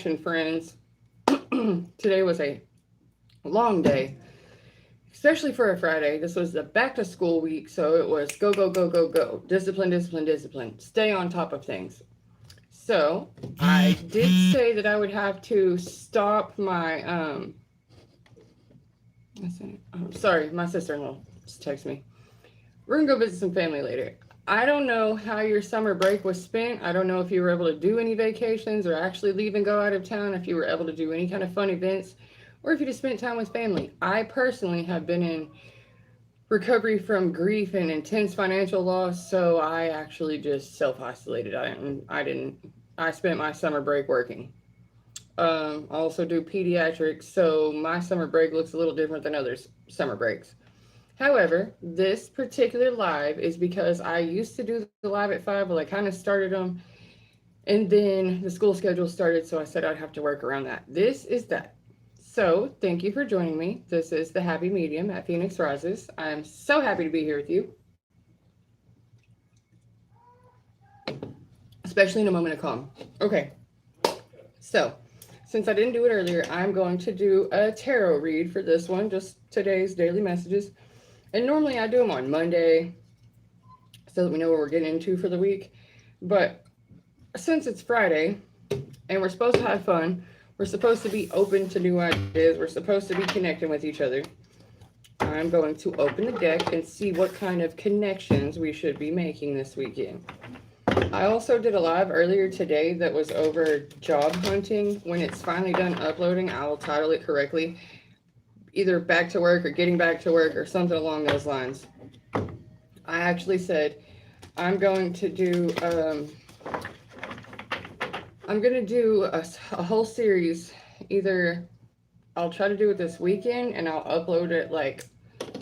action, friends. Today was a long day, especially for a Friday. This was the back to school week, so it was go, go, go, go, go. Discipline, discipline, discipline. Stay on top of things. So I did say that I would have to stop my sorry, my sister-in-law just texted me. We're gonna go visit some family later. I don't know how your summer break was spent. I don't know if you were able to do any vacations or actually leave and go out of town, if you were able to do any kind of fun events, or if you just spent time with family. I personally have been in recovery from grief and intense financial loss, so I actually just self-isolated. I spent my summer break working. I also do pediatrics, so my summer break looks a little different than others' summer breaks. However, this particular live is because I used to do the live at 5. Well, I kind of started them, and then the school schedule started, so I said I'd have to work around that. This is that. So, thank you for joining me. This is the Happy Medium at Phoenix Rises. I'm so happy to be here with you, especially in a moment of calm. Okay, so since I didn't do it earlier, I'm going to do a tarot read for this one, just today's daily messages. And normally I do them on Monday so that we know what we're getting into for the week. But since it's Friday and we're supposed to have fun, we're supposed to be open to new ideas, we're supposed to be connecting with each other, I'm going to open the deck and see what kind of connections we should be making this weekend. I also did a live earlier today that was over job hunting. When it's finally done uploading, I will title it correctly. Either back to work or getting back to work or something along those lines. I actually said I'm going to do a whole series. Either I'll try to do it this weekend and I'll upload it like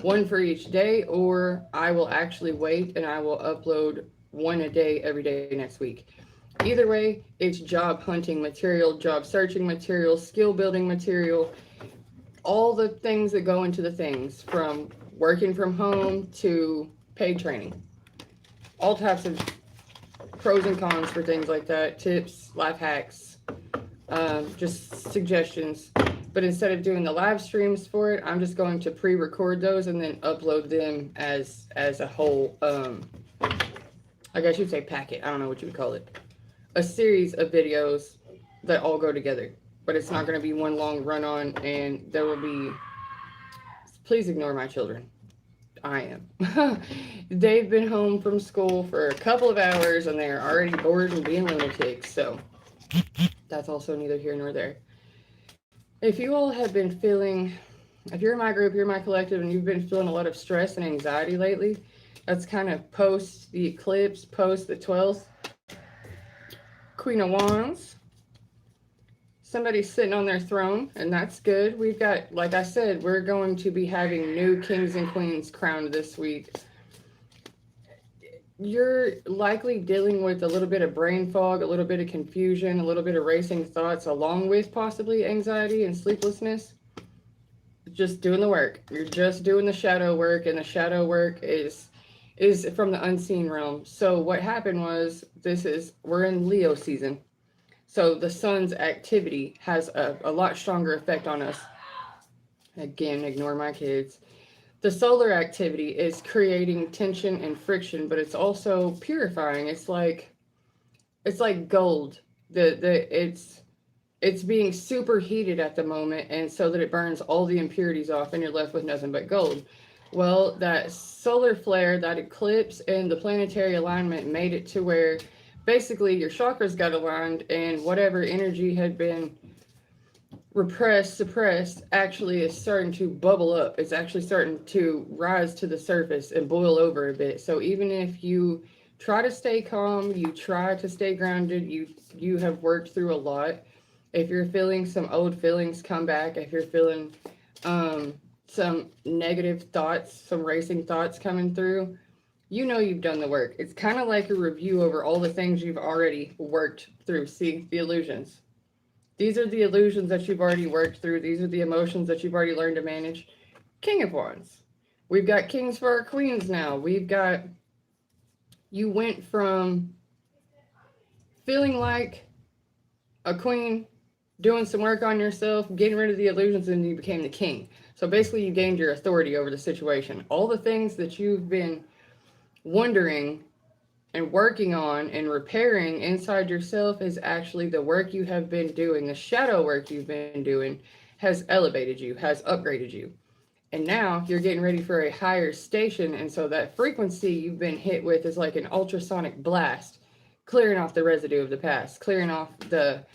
one for each day, or I will actually wait and I will upload one a day every day next week. Either way, it's job hunting material, job searching material, skill building material, all the things that go into the things, from working from home to paid training. All types of pros and cons for things like that, tips, life hacks, just suggestions. But instead of doing the live streams for it, I'm just going to pre-record those and then upload them as a whole, I guess you'd say packet. I don't know what you would call it. A series of videos that all go together. But it's not going to be one long run-on, and there will be... Please ignore my children. I am. They've been home from school for a couple of hours, and they're already bored and being lunatics, so that's also neither here nor there. If you all have been feeling... If you're in my group, you're my collective, and you've been feeling a lot of stress and anxiety lately, that's kind of post the eclipse, post the 12th. Queen of Wands. Somebody's sitting on their throne, and that's good. We've got, like I said, we're going to be having new kings and queens crowned this week. You're likely dealing with a little bit of brain fog, a little bit of confusion, a little bit of racing thoughts, along with possibly anxiety and sleeplessness. Just doing the work. You're just doing the shadow work, and the shadow work is from the unseen realm. So what happened was, we're in Leo season. So the sun's activity has a lot stronger effect on us. Again, ignore my kids. The solar activity is creating tension and friction, but it's also purifying. It's like gold. It's being superheated at the moment, and so that it burns all the impurities off, and you're left with nothing but gold. Well, that solar flare, that eclipse, and the planetary alignment made it to where basically your chakras got aligned, and whatever energy had been repressed, suppressed, actually is starting to bubble up. It's actually starting to rise to the surface and boil over a bit. So even if you try to stay calm, you try to stay grounded, you have worked through a lot. If you're feeling some old feelings come back, if you're feeling some negative thoughts, some racing thoughts coming through, you know you've done the work. It's kind of like a review over all the things you've already worked through. See, the illusions. These are the illusions that you've already worked through. These are the emotions that you've already learned to manage. King of Wands. We've got kings for our queens now. You went from feeling like a queen doing some work on yourself, getting rid of the illusions, and you became the king. So basically, you gained your authority over the situation. All the things that you've been wondering and working on and repairing inside yourself is actually the work you have been doing. The shadow work you've been doing has elevated you, has upgraded you. And now you're getting ready for a higher station. And so that frequency you've been hit with is like an ultrasonic blast, clearing off the residue of the past, clearing off the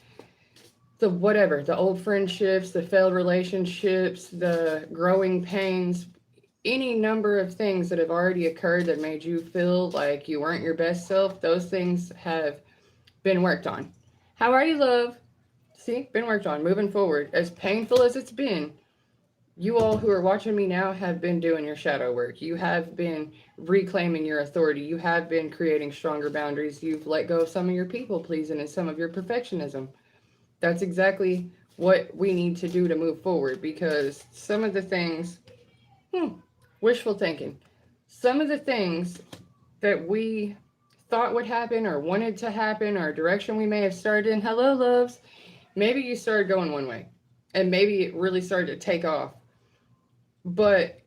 whatever, the old friendships, the failed relationships, the growing pains, any number of things that have already occurred that made you feel like you weren't your best self. Those things have been worked on. How are you, love? See, been worked on. Moving forward, as painful as it's been, you all who are watching me now have been doing your shadow work. You have been reclaiming your authority. You have been creating stronger boundaries. You've let go of some of your people pleasing and some of your perfectionism. That's exactly what we need to do to move forward, because some of the things, wishful thinking, some of the things that we thought would happen or wanted to happen or direction we may have started in, hello, loves, maybe you started going one way and maybe it really started to take off, but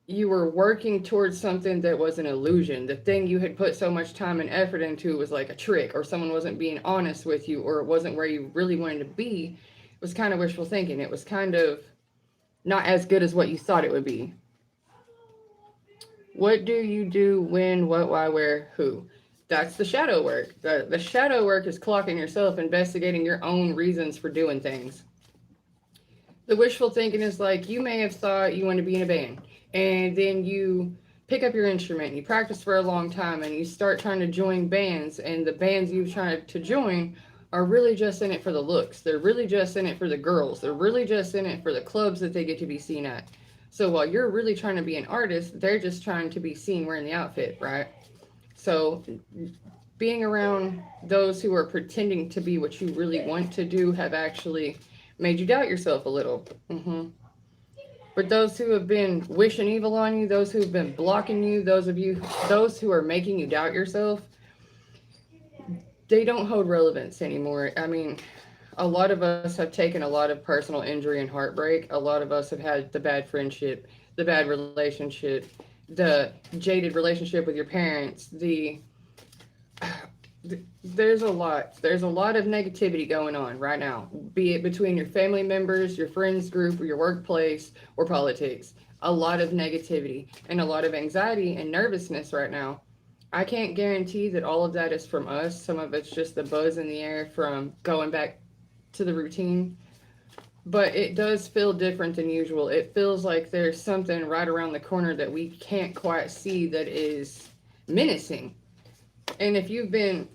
you were working towards something that was an illusion. The thing you had put so much time and effort into was like a trick, or someone wasn't being honest with you, or it wasn't where you really wanted to be. It was kind of wishful thinking. It was kind of not as good as what you thought it would be. What do you do, when, what, why, where, who? That's the shadow work. The shadow work is clocking yourself, investigating your own reasons for doing things. The wishful thinking is like, you may have thought you wanted to be in a band, and then you pick up your instrument and you practice for a long time and you start trying to join bands, and the bands you've tried to join are really just in it for the looks. They're really just in it for the girls. They're really just in it for the clubs that they get to be seen at. So while you're really trying to be an artist, they're just trying to be seen wearing the outfit, right? So being around those who are pretending to be what you really want to do have actually made you doubt yourself a little. But those who have been wishing evil on you, those who have been blocking you, those who are making you doubt yourself, they don't hold relevance anymore. I mean, a lot of us have taken a lot of personal injury and heartbreak. A lot of us have had the bad friendship, the bad relationship, the jaded relationship with your parents, there's a lot of negativity going on right now, be it between your family members, your friends group, or your workplace, or politics. A lot of negativity and a lot of anxiety and nervousness right now. I can't guarantee that all of that is from us. Some of it's just the buzz in the air from going back to the routine, but it does feel different than usual. It feels like there's something right around the corner that we can't quite see that is menacing. And if you've been,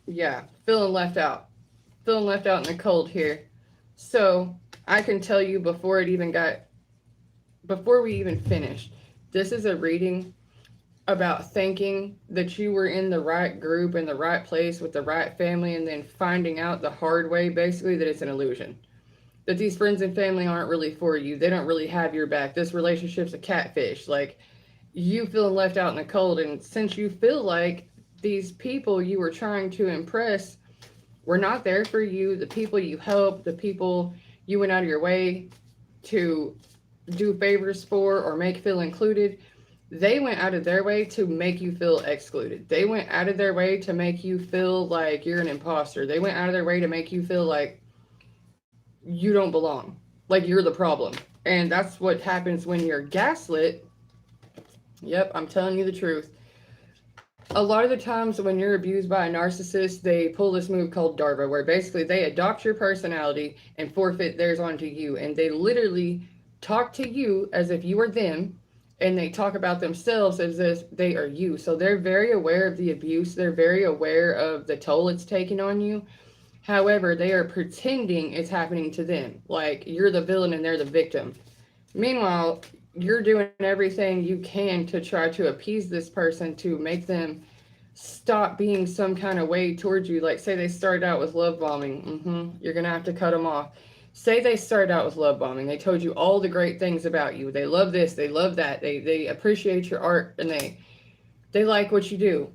feeling left out in the cold here. So I can tell you before we even finished, this is a reading about thinking that you were in the right group, in the right place with the right family, and then finding out the hard way, basically, that it's an illusion. That these friends and family aren't really for you. They don't really have your back. This relationship's a catfish. Like, you feeling left out in the cold. And since you feel like these people you were trying to impress were not there for you, the people you helped, the people you went out of your way to do favors for or make feel included, they went out of their way to make you feel excluded. They went out of their way to make you feel like you're an imposter. They went out of their way to make you feel like you don't belong, like you're the problem. And that's what happens when you're gaslit. Yep, I'm telling you the truth. A lot of the times when you're abused by a narcissist, they pull this move called DARVA, where basically they adopt your personality and forfeit theirs onto you. And they literally talk to you as if you are them, and they talk about themselves as if they are you. So they're very aware of the abuse. They're very aware of the toll it's taking on you. However, they are pretending it's happening to them. Like you're the villain and they're the victim. Meanwhile, you're doing everything you can to try to appease this person, to make them stop being some kind of way towards you. Like, say they started out with love bombing. You're going to have to cut them off. Say they started out with love bombing. They told you all the great things about you. They love this. They love that. They appreciate your art, and they like what you do.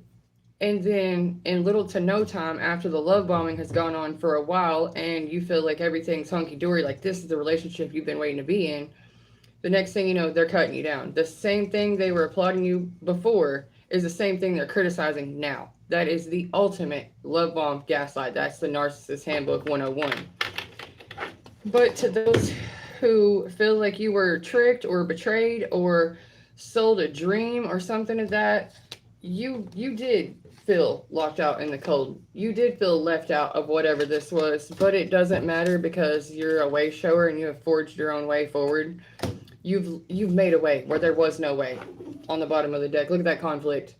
And then in little to no time after the love bombing has gone on for a while and you feel like everything's hunky-dory, like this is the relationship you've been waiting to be in, the next thing you know, they're cutting you down. The same thing they were applauding you before is the same thing they're criticizing now. That is the ultimate love bomb gaslight. That's the Narcissist Handbook 101. But to those who feel like you were tricked or betrayed or sold a dream or something of that, you did feel locked out in the cold. You did feel left out of whatever this was, but it doesn't matter because you're a way shower and you have forged your own way forward. You've made a way where there was no way on the bottom of the deck. Look at that conflict.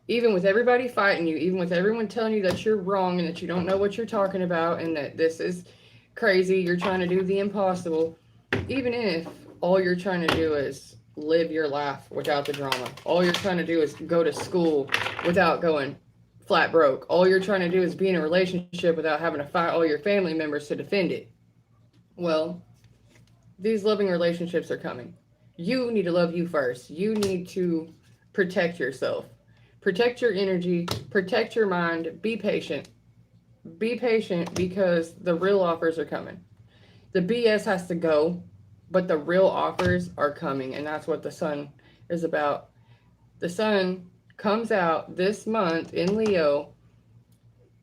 Even with everybody fighting you, even with everyone telling you that you're wrong and that you don't know what you're talking about and that this is crazy, you're trying to do the impossible, even if all you're trying to do is live your life without the drama. All you're trying to do is go to school without going flat broke. All you're trying to do is be in a relationship without having to fight all your family members to defend it. Well, these loving relationships are coming. You need to love you first. You need to protect yourself. Protect your energy, protect your mind, be patient. Be patient because the real offers are coming. The BS has to go, but the real offers are coming, and that's what the sun is about. The sun comes out this month in Leo.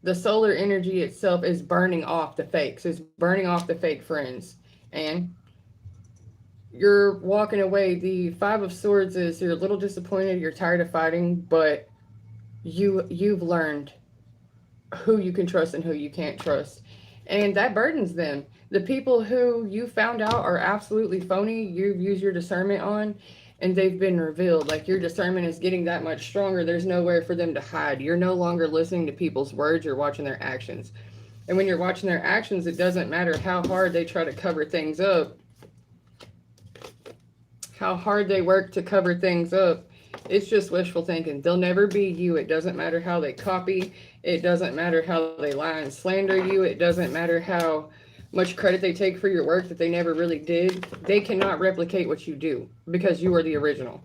The solar energy itself is burning off the fakes, it's burning off the fake friends, and you're walking away. The Five of Swords is you're a little disappointed, you're tired of fighting, but you've learned who you can trust and who you can't trust. And that burdens them. The people who you found out are absolutely phony, you've used your discernment on, and they've been revealed. Like your discernment is getting that much stronger. There's nowhere for them to hide. You're no longer listening to people's words, you're watching their actions. And when you're watching their actions, it doesn't matter how hard they try to cover things up, how hard they work to cover things up. It's just wishful thinking. They'll never be you. It doesn't matter how they copy. It doesn't matter how they lie and slander you. It doesn't matter how much credit they take for your work that they never really did. They cannot replicate what you do because you are the original.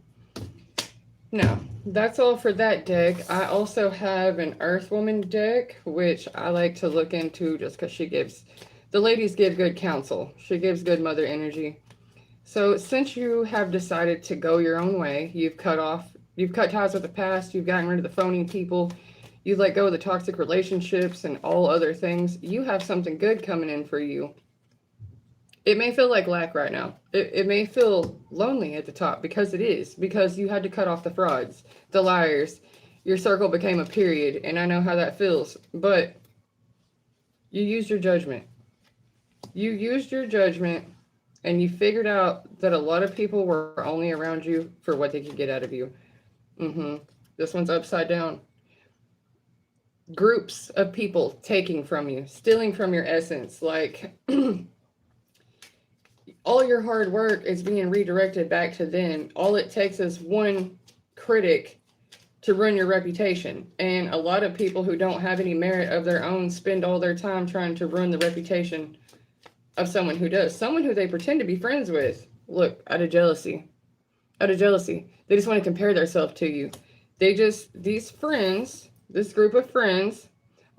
Now, that's all for that deck. I also have an Earth Woman deck, which I like to look into just because the ladies give good counsel. She gives good mother energy. So since you have decided to go your own way, you've cut ties with the past, you've gotten rid of the phony people, you let go of the toxic relationships and all other things, you have something good coming in for you. It may feel like lack right now. It may feel lonely at the top because it is, because you had to cut off the frauds, the liars. Your circle became a period, and I know how that feels, but you used your judgment. You used your judgment. And you figured out that a lot of people were only around you for what they could get out of you. This one's upside down. Groups of people taking from you, stealing from your essence. Like, all your hard work is being redirected back to them. All it takes is one critic to ruin your reputation. And a lot of people who don't have any merit of their own spend all their time trying to ruin the reputation of someone who does, someone who they pretend to be friends with. Look, out of jealousy, they just want to compare themselves to you. These friends, this group of friends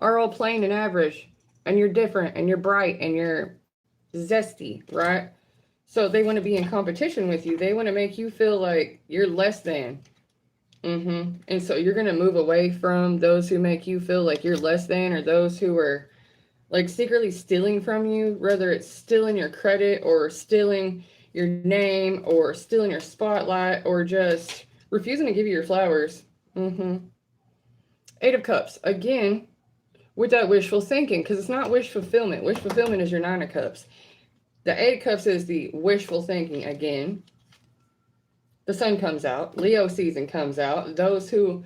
are all plain and average, and you're different and you're bright and you're zesty, right? So they want to be in competition with you. They want to make you feel like you're less than. And so you're going to move away from those who make you feel like you're less than, or those who are like secretly stealing from you, whether it's stealing your credit or stealing your name or stealing your spotlight or just refusing to give you your flowers. Eight of Cups, again, with that wishful thinking, because it's not wish fulfillment. Wish fulfillment is your Nine of Cups. The Eight of Cups is the wishful thinking again. The sun comes out. Leo season comes out. Those who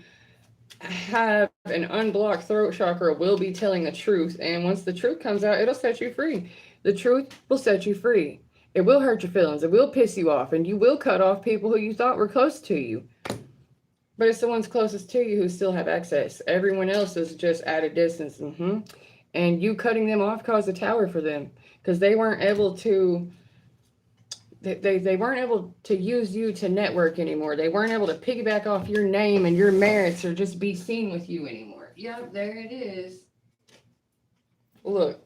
have an unblocked throat chakra will be telling the truth, and once the truth comes out, it'll set you free. The truth will set you free. It will hurt your feelings, it will piss you off, and you will cut off people who you thought were close to you, but it's the ones closest to you who still have access. Everyone else is just at a distance. And you cutting them off caused a tower for them because they weren't able to they weren't able to use you to network anymore. They weren't able to piggyback off your name and your merits or just be seen with you anymore. Yep, there it is. Look,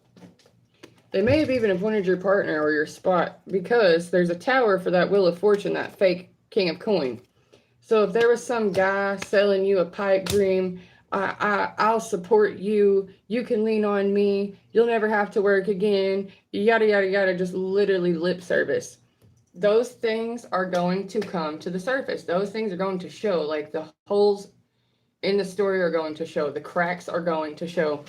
they may have even appointed your partner or your spot because there's a tower for that Wheel of Fortune, that fake King of Coin. So if there was some guy selling you a pipe dream, I'll support you. You can lean on me. You'll never have to work again. Yada, yada, yada. Just literally lip service. Those things are going to come to the surface. Those things are going to show. Like the holes in the story are going to show. The cracks are going to show.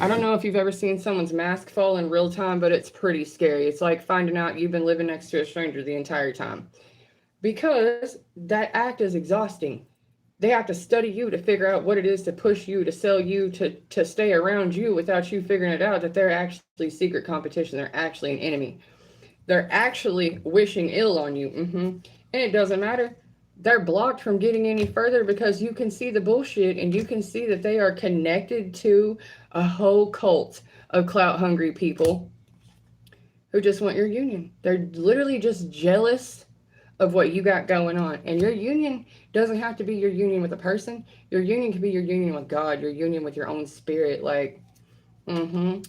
I don't know if you've ever seen someone's mask fall in real time, but it's pretty scary. It's like finding out you've been living next to a stranger the entire time. Because that act is exhausting. They have to study you to figure out what it is to push you, to sell you, to stay around you without you figuring it out that they're actually secret competition. They're actually an enemy. They're actually wishing ill on you. And it doesn't matter. They're blocked from getting any further because you can see the bullshit and you can see that they are connected to a whole cult of clout-hungry people who just want your union. They're literally just jealous of what you got going on. And your union doesn't have to be your union with a person. Your union can be your union with God, your union with your own spirit. Like, And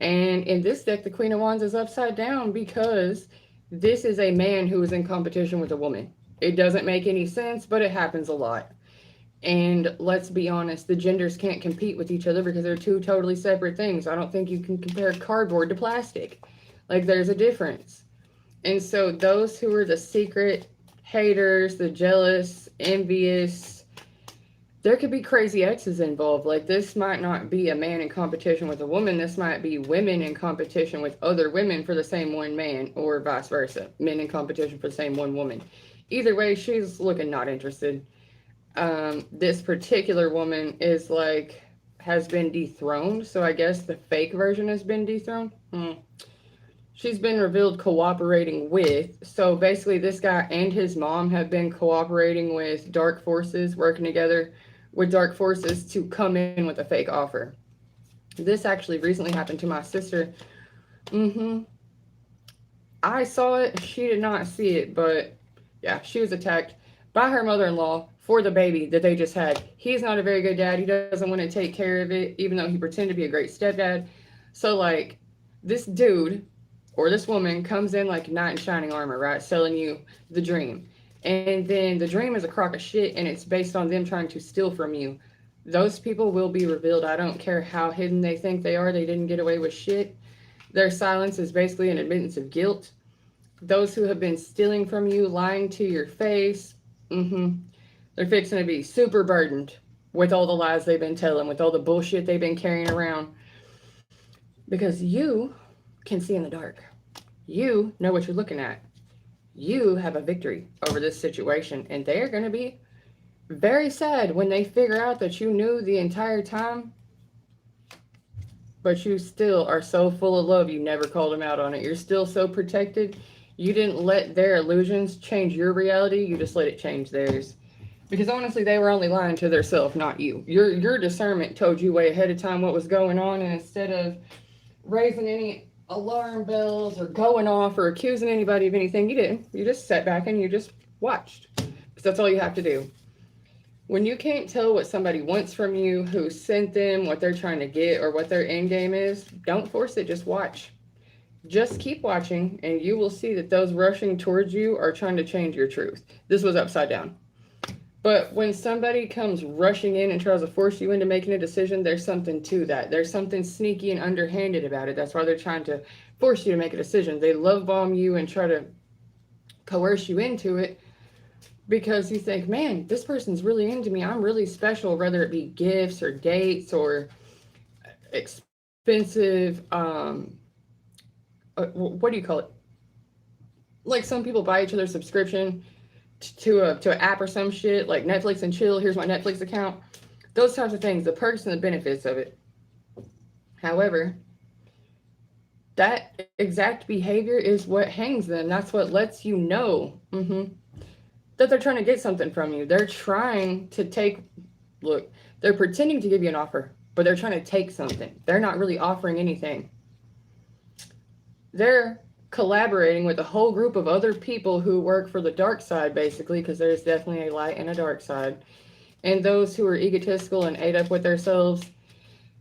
in this deck, the Queen of Wands is upside down because this is a man who is in competition with a woman. It doesn't make any sense, but it happens a lot. And let's be honest, the genders can't compete with each other because they're two totally separate things. I don't think you can compare cardboard to plastic. Like, there's a difference. And so those who are the secret haters, the jealous, envious, there could be crazy exes involved. Like, this might not be a man in competition with a woman. This might be women in competition with other women for the same one man, or vice versa. Men in competition for the same one woman. Either way, she's looking not interested. This particular woman is like, has been dethroned. So I guess the fake version has been dethroned. She's been revealed cooperating with. So basically this guy and his mom have been cooperating with dark forces, working together with dark forces to come in with a fake offer. This actually recently happened to my sister. I saw it. She did not see it, but yeah, she was attacked by her mother-in-law for the baby that they just had. He's not a very good dad. He doesn't want to take care of it, even though he pretended to be a great stepdad. So like, this dude or this woman comes in like knight in shining armor, right? Selling you the dream. And then the dream is a crock of shit and it's based on them trying to steal from you. Those people will be revealed. I don't care how hidden they think they are. They didn't get away with shit. Their silence is basically an admittance of guilt. Those who have been stealing from you, lying to your face, they're fixing to be super burdened with all the lies they've been telling, with all the bullshit they've been carrying around. Because you can see in the dark. You know what you're looking at. You have a victory over this situation, and they're going to be very sad when they figure out that you knew the entire time, but you still are so full of love you never called them out on it. You're still so protected. You didn't let their illusions change your reality. You just let it change theirs. Because honestly, they were only lying to themselves, not you. Your discernment told you way ahead of time what was going on, and instead of raising any alarm bells or going off or accusing anybody of anything, you didn't. You just sat back and you just watched. Because that's all you have to do. When you can't tell what somebody wants from you, who sent them, what they're trying to get, or what their end game is, don't force it, just watch. Just keep watching, and you will see that those rushing towards you are trying to change your truth. This was upside down. But when somebody comes rushing in and tries to force you into making a decision, there's something to that. There's something sneaky and underhanded about it. That's why they're trying to force you to make a decision. They love bomb you and try to coerce you into it because you think, man, this person's really into me. I'm really special, whether it be gifts or dates or expensive, what do you call it? Like, some people buy each other subscription to an app or some shit, like Netflix and chill. Here's my Netflix account. Those types of things, the perks and the benefits of it. However, that exact behavior is what hangs them. That's what lets you know that they're trying to get something from you. They're trying to look, they're pretending to give you an offer, but they're trying to take something. They're not really offering anything. They're collaborating with a whole group of other people who work for the dark side, basically, because there's definitely a light and a dark side. And those who are egotistical and ate up with themselves,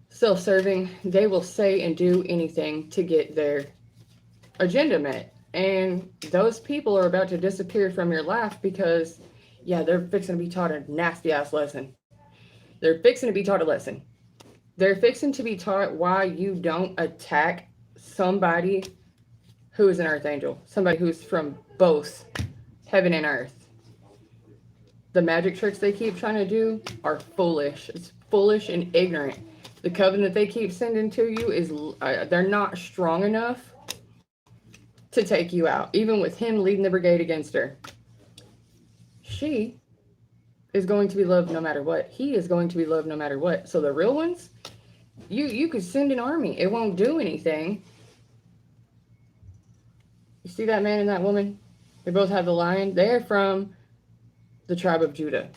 self-serving, they will say and do anything to get their agenda met. And those people are about to disappear from your life because, yeah, they're fixing to be taught a nasty ass lesson. They're fixing to be taught a lesson. They're fixing to be taught why you don't attack somebody who is an earth angel, somebody who's from both heaven and earth. The magic tricks they keep trying to do are foolish. It's foolish and ignorant. The coven that they keep sending to you is, they're not strong enough to take you out, even with him leading the brigade against her. She is going to be loved no matter what. He is going to be loved no matter what. So the real ones, you could send an army. It won't do anything. You see that man and that woman? They both have the lion. They're from the tribe of Judah.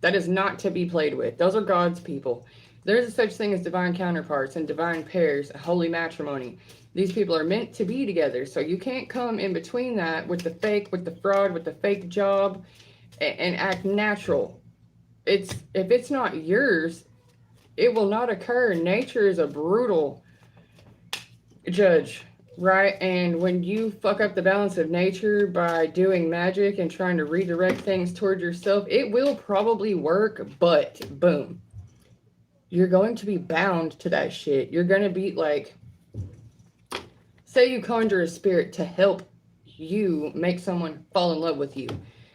That is not to be played with. Those are God's people. There's a such thing as divine counterparts and divine pairs, holy matrimony. These people are meant to be together. So you can't come in between that with the fake, with the fraud, with the fake job, and act natural. If it's not yours, it will not occur. Nature is a brutal judge, right? And when you fuck up the balance of nature by doing magic and trying to redirect things toward yourself, it will probably work, but boom. You're going to be bound to that shit. You're going to be like, say you conjure a spirit to help you make someone fall in love with you.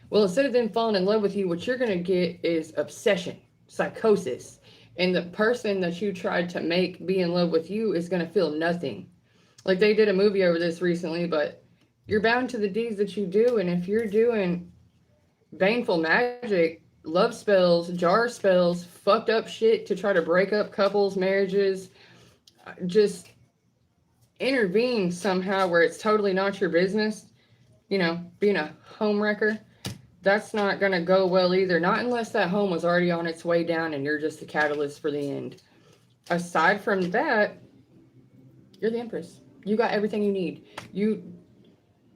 Well, instead of them falling in love with you, what you're going to get is obsession, psychosis. And the person that you tried to make be in love with you is going to feel nothing. Like they did a movie over this recently, but you're bound to the deeds that you do. And if you're doing baneful magic, love spells, jar spells, fucked up shit to try to break up couples, marriages, just intervene somehow where it's totally not your business, being a home wrecker, that's not going to go well either. Not unless that home was already on its way down and you're just the catalyst for the end. Aside from that, you're the Empress. You got everything you need.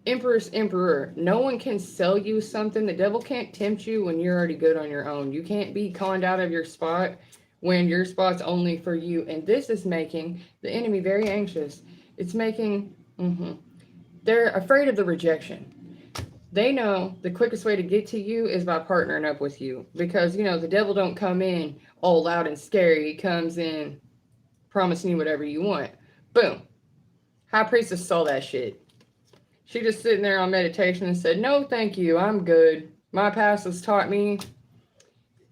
Empress, Emperor. No one can sell you something. The devil can't tempt you when you're already good on your own. You can't be conned out of your spot when your spot's only for you. And this is making the enemy very anxious. It's making, they're afraid of the rejection. They know the quickest way to get to you is by partnering up with you. Because, the devil don't come in all loud and scary. He comes in promising you whatever you want. Boom. High Priestess saw that shit. She just sitting there on meditation and said, no, thank you. I'm good. My past has taught me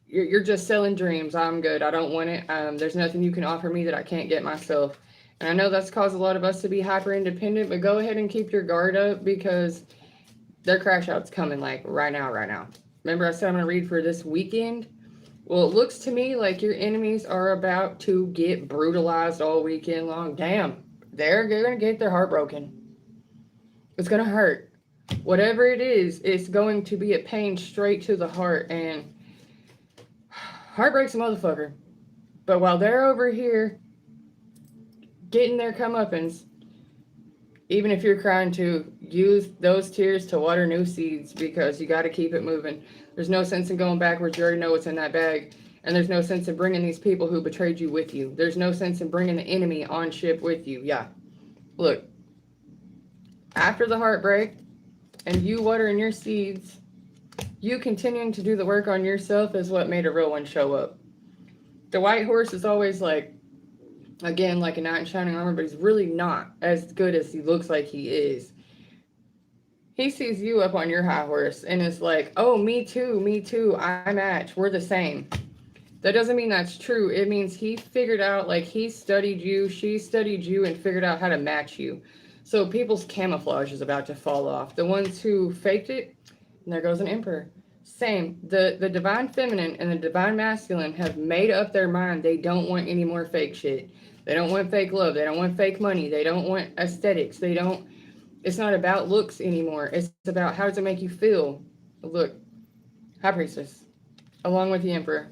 you're just selling dreams. I'm good. I don't want it. There's nothing you can offer me that I can't get myself. And I know that's caused a lot of us to be hyper independent, but go ahead and keep your guard up because their crash out's coming like right now. Remember I said I'm going to read for this weekend? Well, it looks to me like your enemies are about to get brutalized all weekend long. Damn, they're going to get their heart broken. It's going to hurt. Whatever it is, it's going to be a pain straight to the heart. And heart breaks a motherfucker. But while they're over here getting their comeuppance, even if you're crying, to use those tears to water new seeds because you got to keep it moving. There's no sense in going backwards. You already know what's in that bag. And there's no sense in bringing these people who betrayed you with you. There's no sense in bringing the enemy on ship with you. Yeah. Look, after the heartbreak and you watering your seeds, you continuing to do the work on yourself is what made a real one show up. The white horse is always like, again, like a knight in shining armor, but he's really not as good as he looks like he is. He sees you up on your high horse and is like, oh, me too, I match, we're the same. That doesn't mean that's true. It means he figured out, like he studied you, she studied you, and figured out how to match you. So people's camouflage is about to fall off. The ones who faked it, and there goes an emperor. Same. The divine feminine and the divine masculine have made up their mind. They don't want any more fake shit. They don't want fake love. They don't want fake money. They don't want aesthetics. It's not about looks anymore. It's about how does it make you feel. Look, High Priestess, along with the Emperor.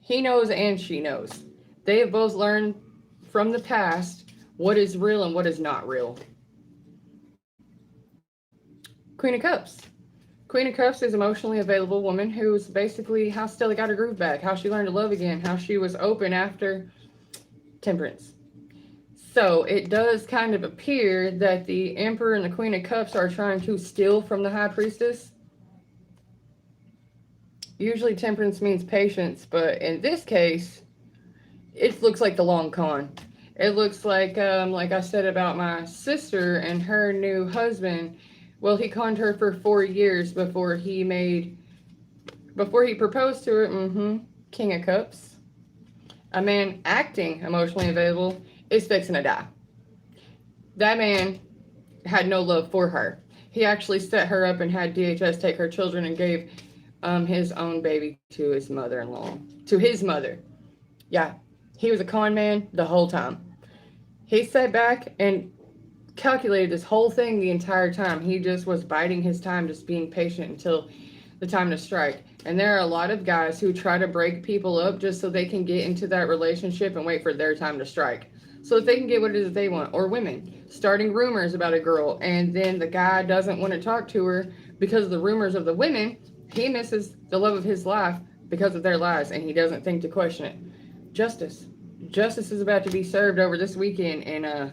He knows and she knows. They have both learned from the past what is real and what is not real. Queen of Cups. Queen of Cups is an emotionally available woman who's basically how Stella got her groove back, how she learned to love again, how she was open after Temperance. So it does kind of appear that the Emperor and the Queen of Cups are trying to steal from the High Priestess. Usually temperance means patience, but in this case, it looks like the long con. It looks like I said about my sister and her new husband. Well, he conned her for 4 years before he proposed to her. King of Cups. A man acting emotionally available is fixing to die. That man had no love for her. He actually set her up and had DHS take her children and gave his own baby to his mother-in-law. To his mother. Yeah, he was a con man the whole time. He sat back and calculated this whole thing the entire time. He just was biding his time, just being patient until the time to strike. And there are a lot of guys who try to break people up just so they can get into that relationship and wait for their time to strike. So that they can get what it is that they want. Or women starting rumors about a girl, and then the guy doesn't want to talk to her because of the rumors of the women. He misses the love of his life because of their lies, and he doesn't think to question it. Justice. Justice is about to be served over this weekend, and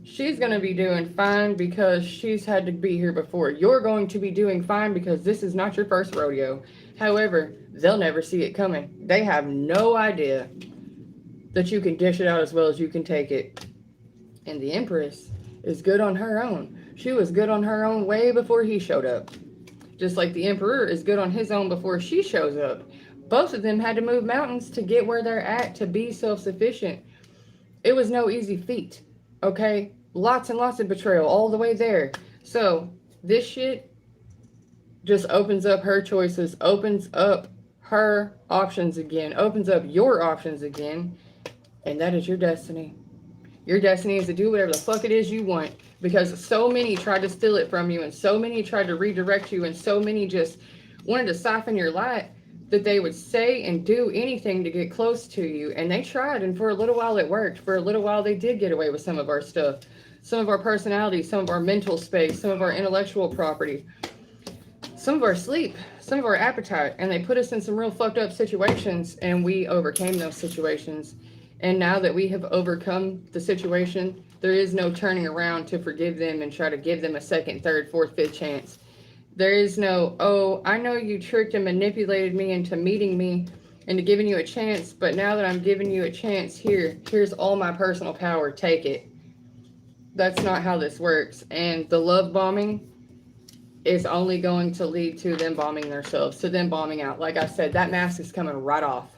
she's going to be doing fine because she's had to be here before. You're going to be doing fine because this is not your first rodeo. However, they'll never see it coming. They have no idea that you can dish it out as well as you can take it. And the Empress is good on her own. She was good on her own way before he showed up. Just like the Emperor is good on his own before she shows up. Both of them had to move mountains to get where they're at, to be self-sufficient. It was no easy feat, okay? Lots and lots of betrayal all the way there. So this shit just opens up her choices, opens up her options again, opens up your options again, and that is your destiny. Your destiny is to do whatever the fuck it is you want, because so many tried to steal it from you, and so many tried to redirect you, and so many just wanted to siphon your light that they would say and do anything to get close to you. And they tried, and for a little while it worked. For a little while they did get away with some of our stuff, some of our personality, some of our mental space, some of our intellectual property, some of our sleep, some of our appetite, and they put us in some real fucked up situations, and we overcame those situations. And now that we have overcome the situation, there is no turning around to forgive them and try to give them a second, third, fourth, fifth chance. There is no, oh, I know you tricked and manipulated me into meeting me and to giving you a chance, but now that I'm giving you a chance, here's all my personal power, take it. That's not how this works. And the love bombing is only going to lead to them bombing themselves, to them bombing out. Like I said, that mask is coming right off.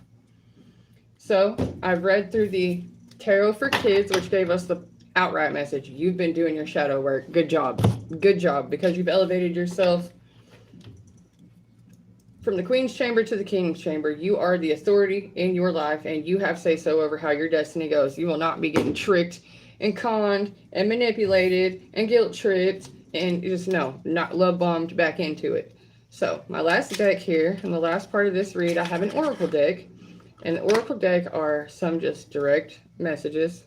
So I've read through the Tarot for Kids, which gave us the outright message. You've been doing your shadow work. Good job. Good job, because you've elevated yourself from the Queen's Chamber to the King's Chamber. You are the authority in your life, and you have say-so over how your destiny goes. You will not be getting tricked and conned and manipulated and guilt-tripped and just, no, not love bombed back into it. So my last deck here, and the last part of this read, I have an Oracle deck. And the Oracle deck are some just direct messages.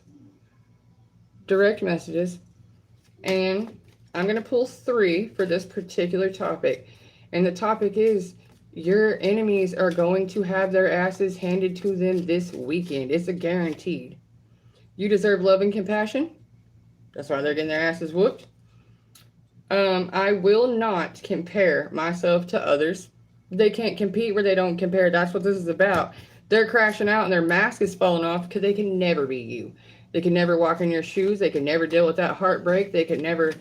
And I'm going to pull 3 for this particular topic. And the topic is, your enemies are going to have their asses handed to them this weekend. It's a guaranteed. You deserve love and compassion. That's why they're getting their asses whooped. I will not compare myself to others. They can't compete where they don't compare. That's what this is about. They're crashing out and their mask is falling off because they can never be you. They can never walk in your shoes. They can never deal with that heartbreak. They could never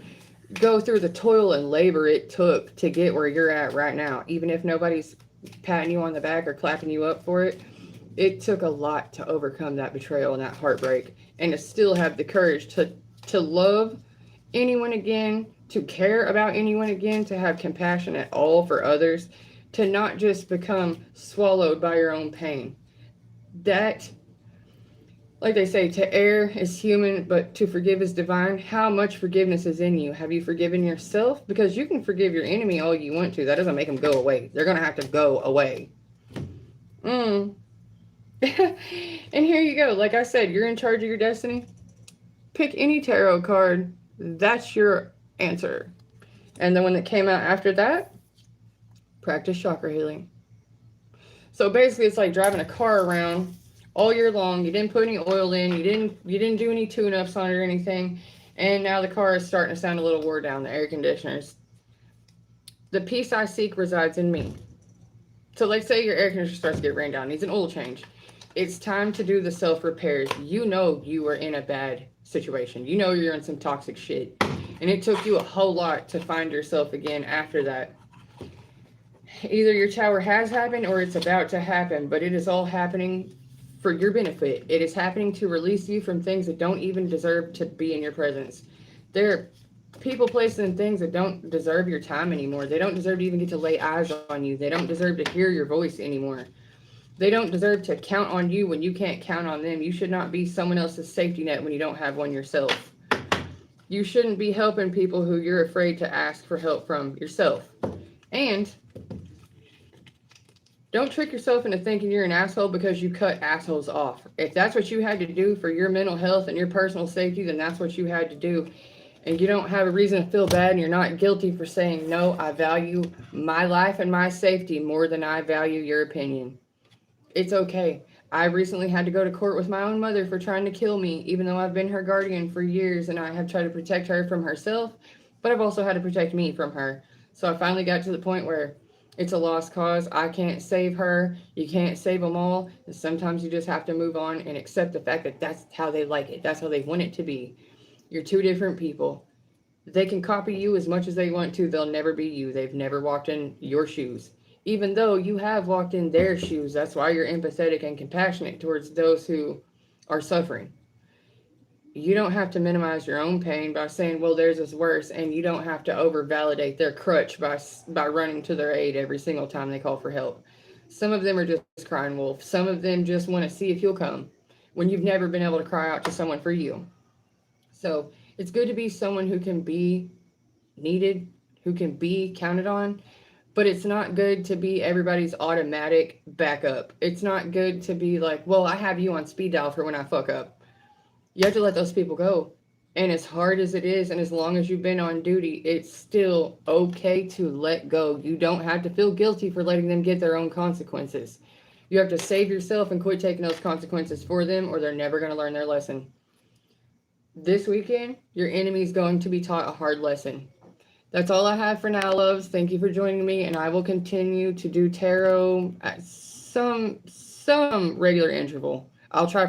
go through the toil and labor it took to get where you're at right now. Even if nobody's patting you on the back or clapping you up for it, it took a lot to overcome that betrayal and that heartbreak, and to still have the courage to love anyone again, to care about anyone again, to have compassion at all for others, to not just become swallowed by your own pain. That, like they say, to err is human, but to forgive is divine. How much forgiveness is in you? Have you forgiven yourself? Because you can forgive your enemy all you want to. That doesn't make them go away. They're going to have to go away. And here you go. Like I said, you're in charge of your destiny. Pick any tarot card. That's your answer. And the one that came out after that, practice chakra healing. So basically, it's like driving a car around all year long. You didn't put any oil in. You didn't do any tune-ups on it or anything. And now the car is starting to sound a little wore down. The air conditioners. The peace I seek resides in me. So, like, say your air conditioner starts to get ran down, needs an oil change. It's time to do the self repairs. You know you are in a bad situation. You know you're in some toxic shit. And it took you a whole lot to find yourself again after that. Either your tower has happened or it's about to happen, but it is all happening for your benefit. It is happening to release you from things that don't even deserve to be in your presence. There are people, places, and things that don't deserve your time anymore. They don't deserve to even get to lay eyes on you. They don't deserve to hear your voice anymore. They don't deserve to count on you when you can't count on them. You should not be someone else's safety net when you don't have one yourself. You shouldn't be helping people who you're afraid to ask for help from yourself. And don't trick yourself into thinking you're an asshole because you cut assholes off. If that's what you had to do for your mental health and your personal safety, then that's what you had to do. And you don't have a reason to feel bad, and you're not guilty for saying, no, I value my life and my safety more than I value your opinion. It's okay. I recently had to go to court with my own mother for trying to kill me, even though I've been her guardian for years and I have tried to protect her from herself, but I've also had to protect me from her. So I finally got to the point where it's a lost cause. I can't save her. You can't save them all. And sometimes you just have to move on and accept the fact that that's how they like it. That's how they want it to be. You're two different people. They can copy you as much as they want to. They'll never be you. They've never walked in your shoes. Even though you have walked in their shoes, that's why you're empathetic and compassionate towards those who are suffering. You don't have to minimize your own pain by saying, well, theirs is worse, and you don't have to over-validate their crutch by running to their aid every single time they call for help. Some of them are just crying wolf. Some of them just want to see if you'll come when you've never been able to cry out to someone for you. So it's good to be someone who can be needed, who can be counted on, but it's not good to be everybody's automatic backup. It's not good to be like, well, I have you on speed dial for when I fuck up. You have to let those people go. And as hard as it is, and as long as you've been on duty, it's still okay to let go. You don't have to feel guilty for letting them get their own consequences. You have to save yourself and quit taking those consequences for them, or they're never going to learn their lesson. This weekend, your enemy is going to be taught a hard lesson. That's all I have for now, loves. Thank you for joining me, and I will continue to do tarot at some regular interval. I'll try for